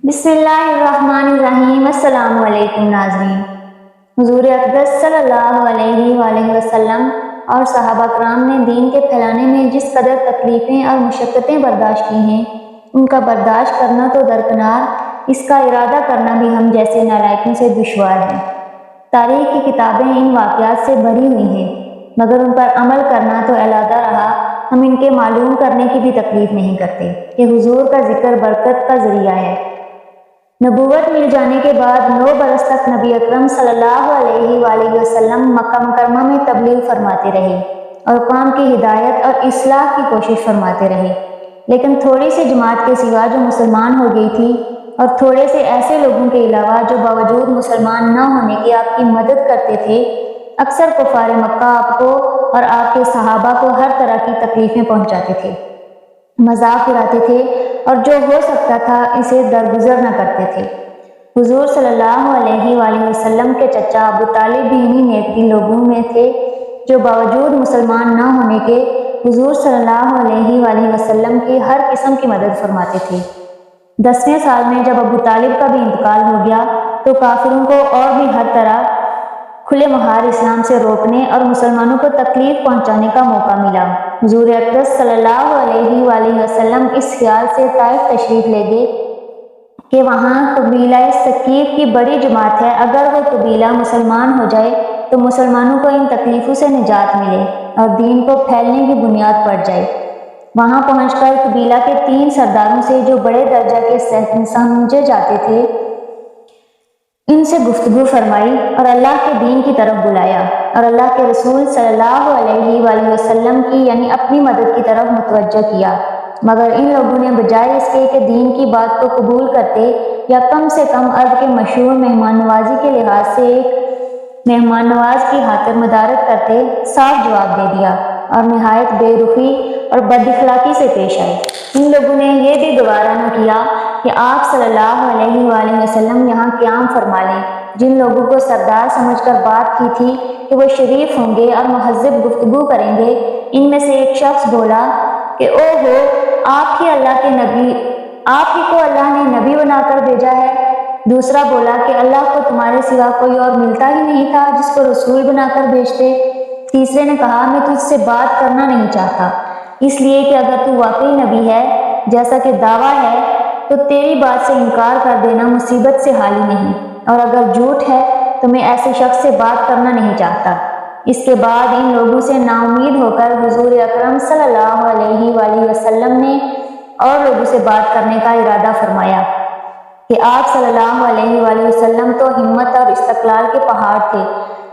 بسم اللہ الرحمن الرحیم۔ السلام علیکم ناظرین۔ حضور اقدس صلی اللہ علیہ وآلہ وسلم اور صحابہ کرام نے دین کے پھیلانے میں جس قدر تکلیفیں اور مشقتیں برداشت کی ہیں، ان کا برداشت کرنا تو درکنار، اس کا ارادہ کرنا بھی ہم جیسے نالائقوں سے دشوار ہے۔ تاریخ کی کتابیں ان واقعات سے بھری ہوئی ہیں، مگر ان پر عمل کرنا تو علیحدہ رہا۔ ہم ان کے معلوم کرنے کی بھی تکلیف نہیں کرتے کہ حضور کا ذکر برکت کا ذریعہ ہے۔ نبوت مل جانے کے بعد 9 برس تک نبی اکرم صلی اللہ علیہ وآلہ وسلم مکہ مکرمہ میں تبلیغ فرماتے رہے اور قوم کی ہدایت اور اصلاح کی کوشش فرماتے رہے، لیکن تھوڑی سی جماعت کے سوا جو مسلمان ہو گئی تھی اور تھوڑے سے ایسے لوگوں کے علاوہ جو باوجود مسلمان نہ ہونے کے آپ کی مدد کرتے تھے، اکثر کفار مکہ آپ کو اور آپ کے صحابہ کو ہر طرح کی تکلیفیں پہنچاتے تھے، مذاق اڑاتے تھے اور جو ہو سکتا تھا اسے درگزر نہ کرتے تھے۔ حضور صلی اللہ علیہ وآلہ وسلم کے چچا ابو طالب بھی انہی نیک دل لوگوں میں تھے جو باوجود مسلمان نہ ہونے کے حضور صلی اللہ علیہ وآلہ وسلم کی ہر قسم کی مدد فرماتے تھے۔ 10ویں سال میں جب ابو طالب کا بھی انتقال ہو گیا تو کافروں کو اور بھی ہر طرح کھلے مہار اسلام سے روکنے اور مسلمانوں کو تکلیف پہنچانے کا موقع ملا۔ حضور اقدس صلی اللہ علیہ وآلہ وسلم اس خیال سے طائف تشریف لے گئے کہ وہاں قبیلہ ثقیف کی بڑی جماعت ہے، اگر وہ قبیلہ مسلمان ہو جائے تو مسلمانوں کو ان تکلیفوں سے نجات ملے اور دین کو پھیلنے کی بنیاد پڑ جائے۔ وہاں پہنچ کر قبیلہ کے 3 سرداروں سے جو بڑے درجہ کے سمجھے جاتے تھے، ان سے گفتگو فرمائی اور اللہ کے دین کی طرف بلایا اور اللہ کے رسول صلی اللہ علیہ وآلہ وسلم کی یعنی اپنی مدد کی طرف متوجہ کیا، مگر ان لوگوں نے بجائے اس کے کہ دین کی بات کو قبول کرتے یا کم سے کم عرب کے مشہور مہمان نوازی کے لحاظ سے ایک مہمان نواز کی خاطر مدارت کرتے، صاف جواب دے دیا اور نہایت بے رخی اور بد اخلاقی سے پیش آئے۔ ان لوگوں نے یہ بھی گوارا نہ کیا کہ آپ صلی اللہ علیہ وآلہ وسلم یہاں قیام فرما لیں۔ جن لوگوں کو سردار سمجھ کر بات کی تھی کہ وہ شریف ہوں گے اور مہذب گفتگو کریں گے، ان میں سے ایک شخص بولا کہ او ہو، آپ ہی کو اللہ نے نبی بنا کر بھیجا ہے۔ دوسرا بولا کہ اللہ کو تمہارے سوا کوئی اور ملتا ہی نہیں تھا جس کو رسول بنا کر بھیجتے۔ تیسرے نے کہا میں تجھ سے بات کرنا نہیں چاہتا، اس لیے کہ اگر تو واقعی نبی ہے جیسا کہ دعویٰ ہے تو تیری بات سے انکار کر دینا مصیبت سے حالی نہیں، اور اگر جھوٹ ہے تو میں ایسے شخص سے بات کرنا نہیں چاہتا۔ اس کے بعد ان لوگوں سے نا امید ہو کر حضور اکرم صلی اللہ علیہ وآلہ وسلم نے اور لوگوں سے بات کرنے کا ارادہ فرمایا کہ آپ صلی اللہ علیہ وآلہ وسلم تو ہمت اور استقلال کے پہاڑ تھے،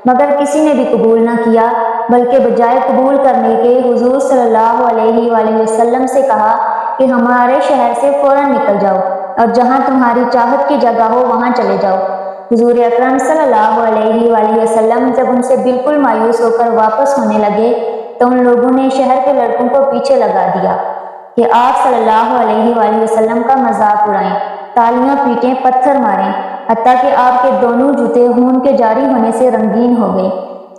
مگر کسی نے بھی قبول نہ کیا، بلکہ بجائے قبول کرنے کے حضور صلی اللہ علیہ وآلہ وسلم سے کہا کہ ہمارے شہر سے فوراً نکل جاؤ اور جہاں تمہاری چاہت کی جگہ ہو وہاں چلے جاؤ۔ حضور اکرم صلی اللہ علیہ وآلہ وسلم جب ان سے بالکل مایوس ہو کر واپس ہونے لگے تو ان لوگوں نے شہر کے لڑکوں کو پیچھے لگا دیا کہ آپ صلی اللہ علیہ وآلہ وسلم کا مذاق اڑائیں، تالیاں پیٹیں، پتھر ماریں، حتیٰ کہ آپ کے دونوں جوتے خون کے جاری ہونے سے رنگین ہو گئے۔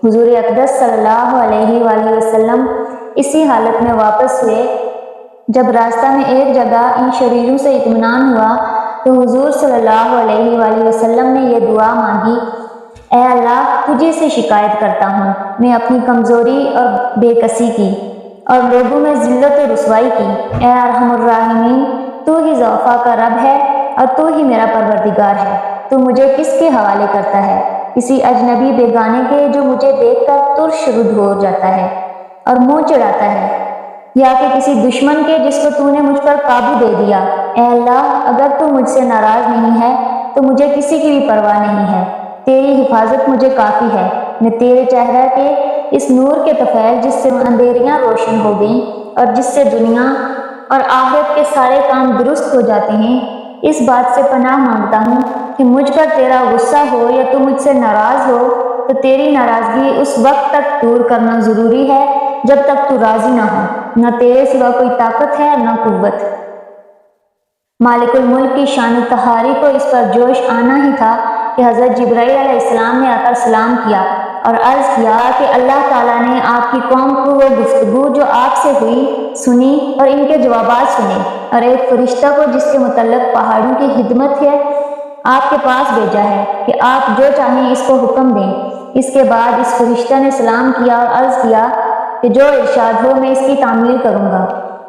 حضور اقدس صلی اللہ علیہ وآلہ وسلم اسی حالت میں واپس ہوئے۔ جب راستہ میں ایک جگہ ان شریروں سے اطمینان ہوا تو حضور صلی اللہ علیہ وآلہ وسلم نے یہ دعا مانگی، اے اللہ، تجھے سے شکایت کرتا ہوں، میں اپنی کمزوری اور بے کسی کی اور لوگوں میں ذلت و رسوائی کی۔ اے ارحم الراحمین، تو ہی ضعفاء کا رب ہے اور تو ہی میرا پروردگار ہے، تو مجھے کس کے حوالے کرتا ہے؟ کسی اجنبی بیگانے کے جو مجھے دیکھ کر ترش رد ہو جاتا ہے اور منہ چڑھاتا ہے، یا کہ کسی دشمن کے جس کو تو نے مجھ پر قابو دے دیا؟ اے اللہ، اگر تو مجھ سے ناراض نہیں ہے تو مجھے کسی کی بھی پرواہ نہیں ہے، تیری حفاظت مجھے کافی ہے۔ میں تیرے چہرہ کے اس نور کے طفیل جس سے اندھیریاں روشن ہو گئیں اور جس سے دنیا اور آخرت کے سارے کام درست ہو جاتے ہیں، اس بات سے پناہ مانگتا ہوں کہ مجھ پر تیرا غصہ ہو یا تو مجھ سے ناراض ہو تو تیری ناراضگی اس وقت تک دور کرنا ضروری ہے جب تک تو راضی نہ ہو۔ نہ تیرے سوا کوئی طاقت ہے نہ قوت۔ مالک الملک کی شان طہاری کو اس پر جوش آنا ہی تھا کہ حضرت جبرائیل علیہ السلام نے آ کر سلام کیا اور عرض کیا کہ اللہ تعالیٰ نے آپ کی قوم کو وہ گفتگو جو آپ سے ہوئی سنی اور ان کے جوابات سنے، اور ایک فرشتہ کو جس کے متعلق پہاڑوں کی خدمت ہے آپ کے پاس بھیجا ہے کہ آپ جو چاہیں اس کو حکم دیں۔ اس کے بعد اس فرشتہ نے سلام کیا اور عرض کیا کہ جو ارشاد ہو میں اس کی تعمیل کروں گا،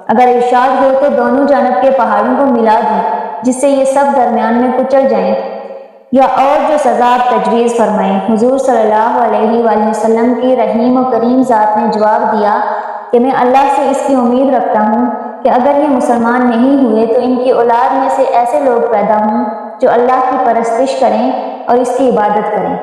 اگر ارشاد ہو تو دونوں جانب کے پہاڑوں کو ملا دوں جس سے یہ سب درمیان میں کچل جائیں، یا اور جو سزا آپ تجویز فرمائیں۔ حضور صلی اللہ علیہ وآلہ وسلم کی رحیم و کریم ذات نے جواب دیا کہ میں اللہ سے اس کی امید رکھتا ہوں کہ اگر یہ مسلمان نہیں ہوئے تو ان کی اولاد میں سے ایسے لوگ پیدا ہوں جو اللہ کی پرستش کریں اور اس کی عبادت کریں۔